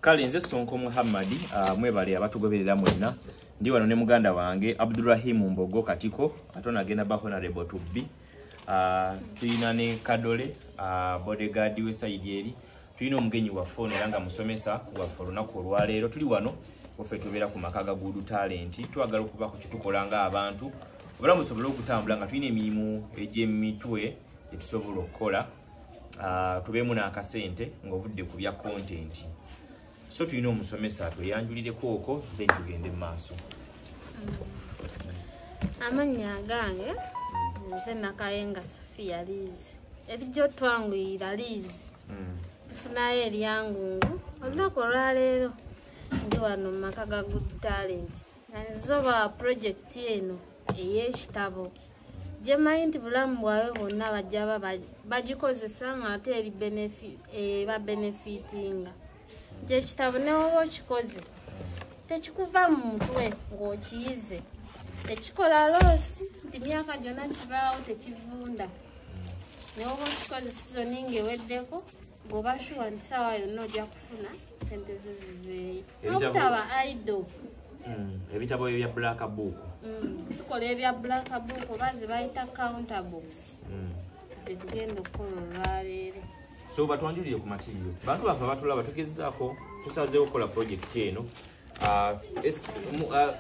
Kale nze Sonko Muhammad mwebale abatugoberera mwenna ndi wano ne muganda wange Abdurrahim Mbogo Katiko atona agenda ba honorable tubbi tuyina ne Kadole bodyguard we side eri tuyina omugenyi wa phone langa musomesa wa folona ko lwalero tuli wano ofe tubera ku makaga gudu talent twagala okuba ku kitukolanga abantu obula musobola okutambula nga tuyina emirimu egy'emitwe etusobola okukola tubemu n'akasente ng'obudde ku bya content. So tuyina omusomesa atuyanjulireko okwo then tugende mu maaso. Amanya gange nze Nakayenga Sofia Liz erijo twangwira Liz tufunayo eryangungu olunaku olwaleero ndi wano makaga good talent nzoba project eno ey'ekitabo gyemanyi nti bulamu bwawe bonna bajja bagikozesa ng'ate eri benefitinga ekitabo newoba okikoze tekikuva mu mutwe ng'okiyize tekikola loosi nti myaka gyonna kibaawo tekivunda newoba okikoze sizoni ng'eweddeko ng'oba shuwa nti saawa yonna ojja kufuna sente zo ziveeyo n'obutaba idle. Ebitabo ebya black book tukola ebya black book oba ze bayita counter books zetugenda okukola olwaleero. So batwanjulire ku material bantu bafa batulaba tugezaako tusazeewo okukola project eno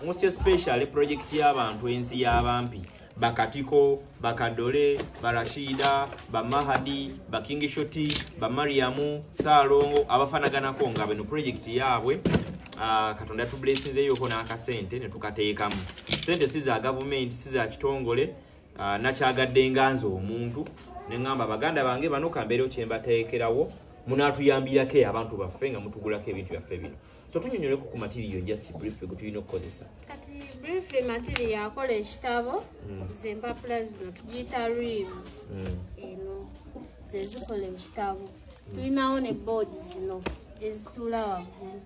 most especially project y'abantu ensi y'abampi Bakatiko, Bakadole, Barashida, Bamahadi, Bakingishoti, Bamariamu, Salongo, abafanaganako nga beno project yaabwe katonda tu blessings eyoko n'akasente ne tukateekamu. Sente siza government siza kitongole nakyagadde nganzo omuntu nengamba baganda bange bano kambeero kyembateekerawo munaatuyambirako abantu baffe nga mutugulako ebintu byaffe bino. So tunyonyoleko ku material just briefly gutulina okukozesa. Kati briefly material akola ekitabo zempapula zino tugiyita rim eno zezikola ekitabo tulinawo ne board zino ezituula waggulu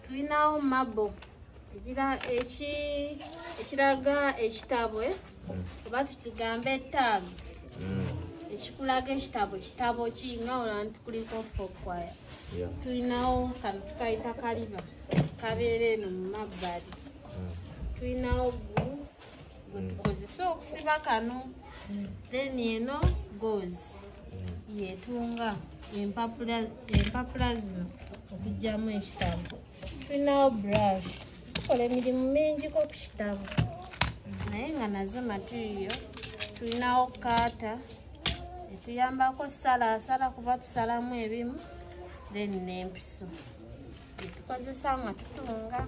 tulinawo mabo ekiraga ekitabo oba tukigambe tag ekikulaga ekitabo ki nga olaba nti kuliko fokwaya tulinawo kano tukayita kaliba kabeera eno mu mabbali tulinawo gulu gwetukozesa okusiba kano then eno gozi yetunga empapula zino okugyamu ekitabo tulinawo brush tukola emirimu mingiko ku kitabo naye nga nazo material tulinawo kata etuyambako salaasala kuba tusalamu ebimu then n'empiso etukozesa nga tutunga.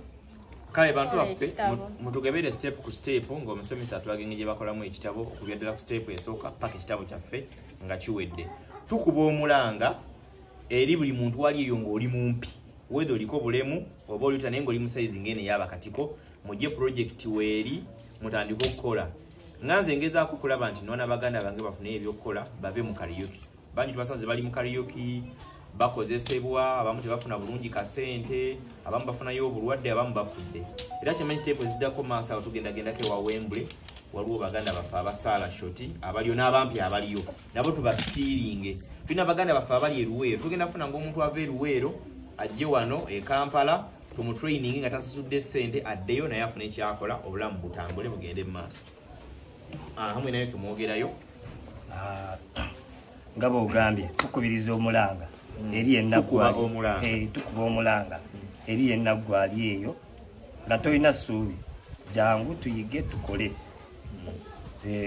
Kale bantu baffe mutugebere step ku step ng'omusomesa atulagenga gye bakolamu ekitabo okubya ddala ku step esooka paka ekitabo kyaffe nga kiwedde. Tukuba omulanga eri buli muntu wali eyo ng'oli mumpi whether oliko bulemu oba olita naye ng'oli mu size ng'eno ey'Abakatiko mujje project weeri mutandika okukola. Nganze ngezaako kulaba nti noona baganda bange bafune ebyokukola bave mu karaoke. Bangi tubasanze bali mu karaoke bakozesebwa abamu tebafuna bulungi kasente abamu bafunayo obulwadde abamu bafudde. Era kyemanyi kiteepo ziddako maaso awo tugendagendako ewa Wembley waliwo baganda baffe abasaala shoti abaliyo n'abampi abaliyo nabo tubasitiiringe. Tulina baganda baffe abali eruweero tugenda kufuna ng'omuntu ava eruweero ajje wano e Kampala tumutraining nga tasasudde ssente addeyo naye afune ekyakola obulamu butambule bugende mu maaso. Hamwe nayo tumwogerayo nga bw'ogambye tukubiriza omulanga eri ennaggwali tukuba omulanga eri ennaggwali eyo nga tolina ssuubi jangu tuyige tukole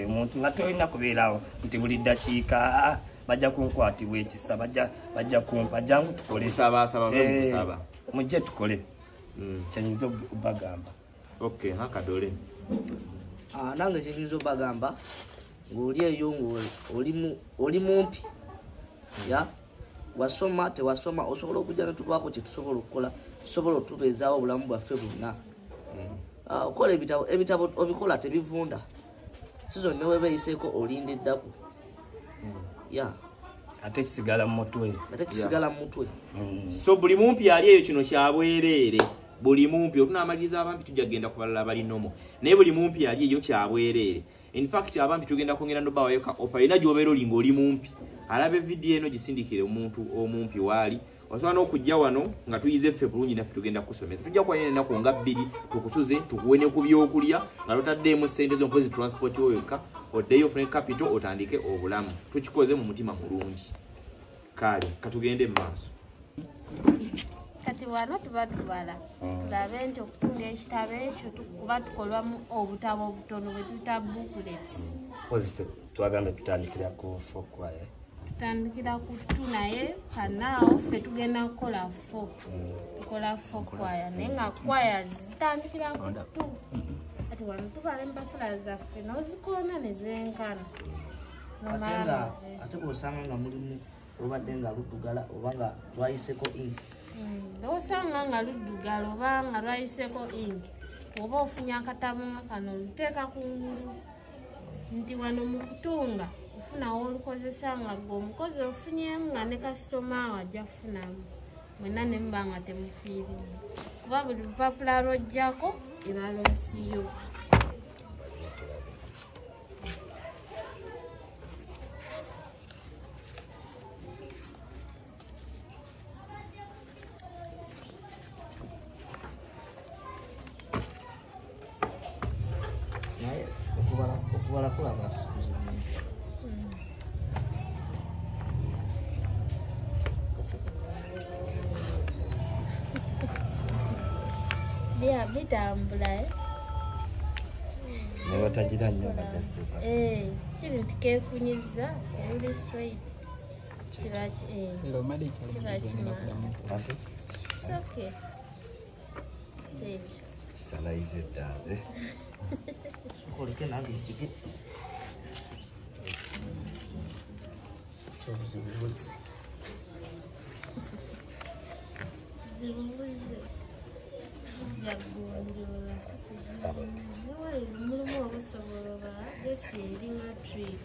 omuntu nga tolina kubeerawo nti buli ddakiika bajja kunkwatibwa ekisa bajja kumpa jangu tukole mujje tukole kyenyinza obagamba. Okay, Kadole. Nange kyenyinza obagamba ng'oli eyo ng'oli mumpi ya wasoma tewasoma osobola okujja netubaako kye tusobola okukola tusobola otubeezaawo obulamu bwaffe bwonna. Okola ebitabo obikola tebivunda sizo ne webeeyiseeko olindiddaku ate kisigala mu mutwe. So buli mumpi ali eyo kino kyabwereere buli mumpi otunaamaliriza abampi tujja kugenda ku balala bali nomo naye buli mumpi ali eyo kyabwereere. In fact abampi tugenda kwongera ndobawayo ka offer ina gy'obeera olinga oli mumpi alabe video eno gisindikire omuntu omumpi wali osobola n'okujja wano nga tuyize ffe bulungi naffe tugenda kusomesa tujja kuba ennaku nga 2 tukusuze tukuwe ne ku byokulya nga totaddeemu ssente zo mpozi transport weka oddeyo ofune capital otandike obulamu tukikoze mu mutima mulungi kale katugende mu maaso kati wano tuba tubala tulabe nti okutunga ekitabo ekyo kuba tukolwamu obutabo obutono bwe tuyita booklets twagambe tutandikira ku fokwaya tutandikira ku 2 naye kanaawo ffe tugenda kukola 4 tukola 4 kwaya naye nga kwaya zitandikira ku 2 kati wano tubala empapula zaffe n'ozikoona ne zenkana ate bw'osanga nga mulimu olubadde nga luddugala oba nga lwayiseko ink osanga nga luddugala oba nga lwayiseko ink oba ofunye akatabo nga kano oluteeka kungulu nti wano mu kutunga ofunawo olukozesa nga gwe omukozi ofunyemu nga ne kasitoma awo ajja kufunamu mwena ne muba nga temufiirimu kuba buli lupapula lwojjako eba loosiyo naye okubala kulaba bitambula nebatagira nnyo kiri nti kefunyiza eri straight kiba kimasoke kyekyo salaize eddanze sokoleke nange ekige kyobuzibubuzi zibubuze jagonjola mulimu obusoboloba jesi eri matric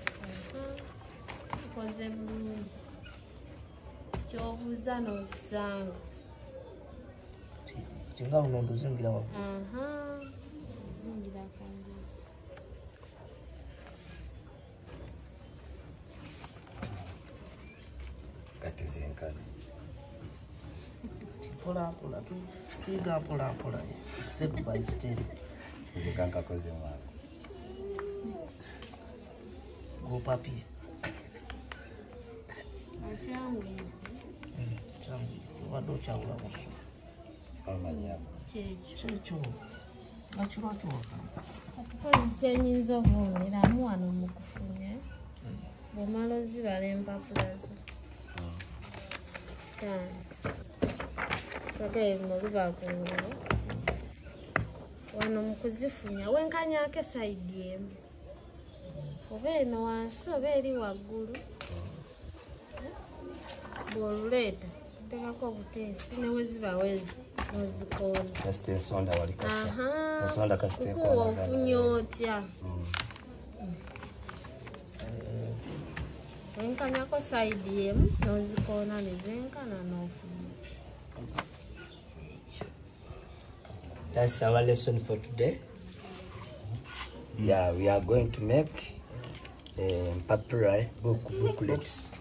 ukoze bulungi kyobuuza n'okisanga tinga luno nduzingira wa zingira kangulu kati zenkana mpolampola tuyiga mpolampola step by step zikankakoze mwako gopapie akyangwire obadde okyawulamu amanyama kyekyo nga kirwakyoka okukozi kyenyinza obwongeramu wano mu kufunya bw'omala ozibala empapula zo paka bino biba kungulu wano mu kuzifunya wenkanyako esayidi emu oba eno wansi oba eri waggulu bw'oluleeta otekako obuteesi neweziba wezi nozikoona kasita ensonda wali ensonda kasita okuwa ofunya otya wenkanyako sayidi emu nozikoona nezenkana n'ofunya. That's our lesson for today. Yeah, we are going to make papyri booklets.